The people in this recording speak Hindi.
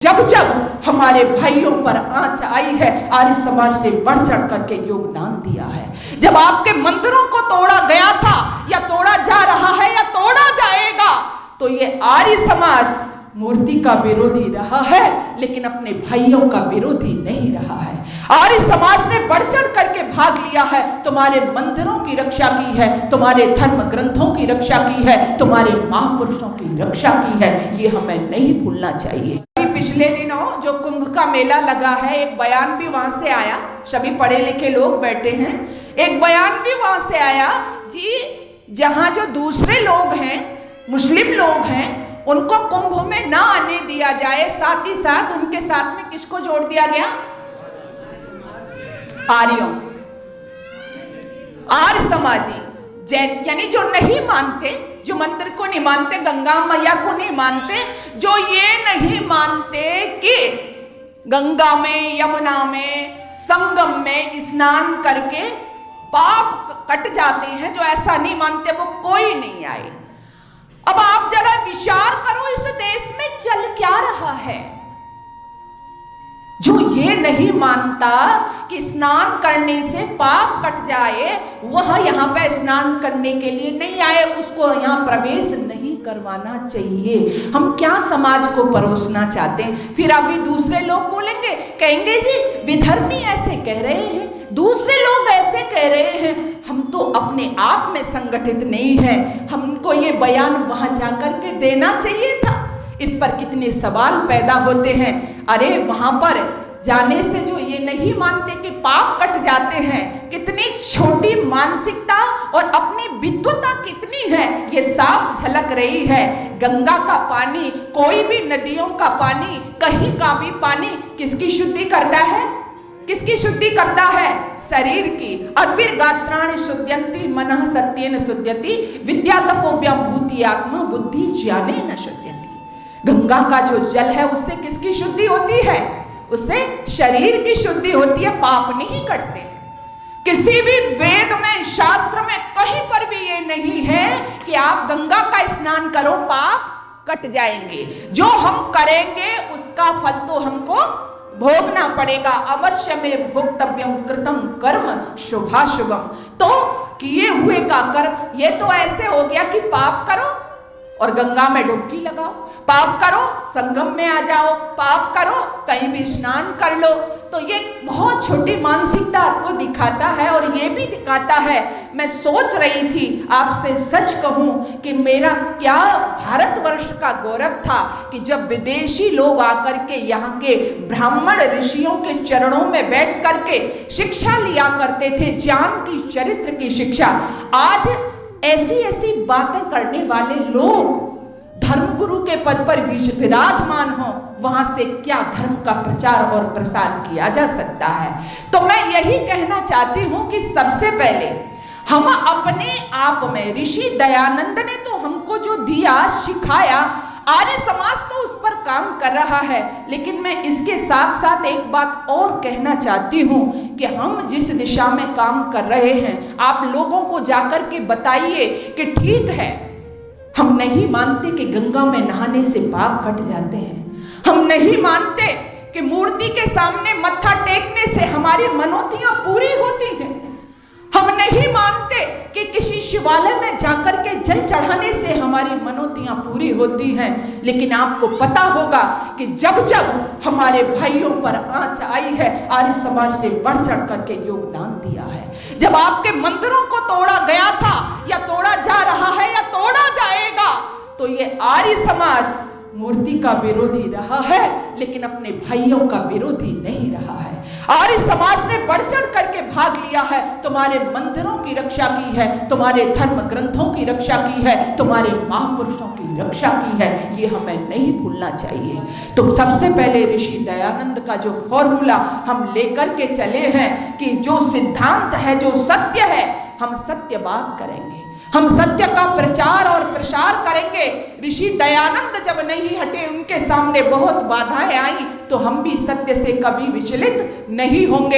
जब जब हमारे भाइयों पर आंच आई है, आर्य समाज ने बढ़ चढ़ करके योगदान दिया है। जब आपके मंदिरों को तोड़ा गया था या तोड़ा जा रहा है या तोड़ा जाएगा, तो ये आर्य समाज मूर्ति का विरोधी रहा है, लेकिन अपने भाइयों का विरोधी नहीं रहा है। आर्य समाज ने बढ़ चढ़ करके भाग लिया है, तुम्हारे मंदिरों की रक्षा की है, तुम्हारे धर्म ग्रंथों की रक्षा की है, तुम्हारे महापुरुषों की रक्षा की है। ये हमें नहीं भूलना चाहिए। पिछले दिनों जो कुंभ का मेला लगा है, एक बयान भी वहां से आया, सभी पढ़े लिखे लोग बैठे हैं, एक बयान भी वहां से आया जी, जहां जो दूसरे लोग हैं, मुस्लिम लोग हैं, उनको कुंभ में ना आने दिया जाए। साथ ही साथ उनके साथ में किसको जोड़ दिया गया? आर्यों, आर्य समाजी, जैन, यानी जो नहीं मानते, जो मंदिर को नहीं मानते, गंगा मैया को नहीं मानते, जो ये नहीं मानते कि गंगा में, यमुना में, संगम में स्नान करके पाप कट जाते हैं, जो ऐसा नहीं मानते वो कोई नहीं आए। अब आप जरा विचार करो, इस देश में चल क्या रहा है? जो ये नहीं मानता कि स्नान करने से पाप कट जाए, वह यहाँ पे स्नान करने के लिए नहीं आए, उसको यहाँ प्रवेश नहीं करवाना चाहिए। हम क्या समाज को परोसना चाहते हैं? फिर अभी दूसरे लोग बोलेंगे, कहेंगे जी विधर्मी ऐसे कह रहे हैं, दूसरे लोग ऐसे कह रहे हैं। हम तो अपने आप में संगठित नहीं है, हमको ये बयान वहां जाकर के देना चाहिए था। इस पर कितने सवाल पैदा होते हैं। अरे वहां पर जाने से जो ये नहीं मानते कि पाप कट जाते हैं, कितनी छोटी मानसिकता और अपनी विद्वता कितनी है, ये साफ झलक रही है। गंगा का पानी, कोई भी नदियों का पानी, कहीं का भी पानी किसकी शुद्धि करता है? किसकी शुद्धि करता है? शरीर की। अद्भिर्गात्राणि शुद्ध्यन्ति मनः सत्येन शुद्ध्यति विद्या तपोभ्याम भूति आत्मा बुद्धि ज्ञानेन शुद्ध्यति। गंगा का जो जल है उससे किसकी शुद्धि होती है? उससे शरीर की शुद्धि होती है, पाप नहीं कटते। किसी भी वेद में, शास्त्र में कहीं पर भी ये नहीं है कि आप गंगा का स्नान करो पाप कट जाएंगे। जो हम करेंगे उसका फल तो हमको भोगना पड़ेगा। अवश्य में भोक्तव्यम कृतम कर्म शुभाशुभम। तो किए हुए का कर्म, ये तो ऐसे हो गया कि पाप करो और गंगा में डुबकी लगाओ, पाप करो संगम में आ जाओ, पाप करो कहीं भी स्नान कर लो। तो ये बहुत छोटी मानसिकता आपको दिखाता है। और ये भी दिखाता है, मैं सोच रही थी आपसे सच कहूं कि मेरा क्या भारतवर्ष का गौरव था कि जब विदेशी लोग आकर के यहाँ के ब्राह्मण ऋषियों के चरणों में बैठ करके शिक्षा लिया करते थे, ज्ञान की, चरित्र की शिक्षा। आज ऐसी ऐसी बातें करने वाले लोग धर्मगुरु के पद पर विराजमान हो, वहां से क्या धर्म का प्रचार और प्रसार किया जा सकता है? तो मैं यही कहना चाहती हूं कि सबसे पहले हम अपने आप में, ऋषि दयानंद ने तो हमको जो दिया, सिखाया, आर्य समाज तो उस पर काम कर रहा है। लेकिन मैं इसके साथ साथ एक बात और कहना चाहती हूँ कि हम जिस दिशा में काम कर रहे हैं, आप लोगों को जाकर के बताइए कि ठीक है, हम नहीं मानते कि गंगा में नहाने से पाप कट जाते हैं, हम नहीं मानते कि मूर्ति के सामने मत्था टेकने से हमारी मनोतियां पूरी होती हैं, हम नहीं मानते कि किसी शिवालय में जाकर के जल चढ़ाने से हमारी मनोतियां पूरी होती हैं। लेकिन आपको पता होगा कि जब जब हमारे भाइयों पर आंच आई है, आर्य समाज ने बढ़ चढ़ करके योगदान दिया है। जब आपके मंदिरों को तोड़ा गया था या तोड़ा जा रहा है या तोड़ा जाएगा, तो ये आर्य समाज मूर्ति का विरोधी रहा है, लेकिन अपने भाइयों का विरोधी नहीं रहा है। आर्य समाज ने बढ़ चढ़ करके भाग लिया है, तुम्हारे मंदिरों की रक्षा की है, तुम्हारे धर्म ग्रंथों की रक्षा की है, तुम्हारे महापुरुषों की रक्षा की है। ये हमें नहीं भूलना चाहिए। तो सबसे पहले ऋषि दयानंद का जो फॉर्मूला हम लेकर के चले हैं कि जो सिद्धांत है, जो सत्य है, हम सत्य बात करेंगे, हम सत्य का प्रचार और प्रसार करेंगे। ऋषि दयानंद जब नहीं हटे, उनके सामने बहुत बाधाएं आई, तो हम भी सत्य से कभी विचलित नहीं होंगे।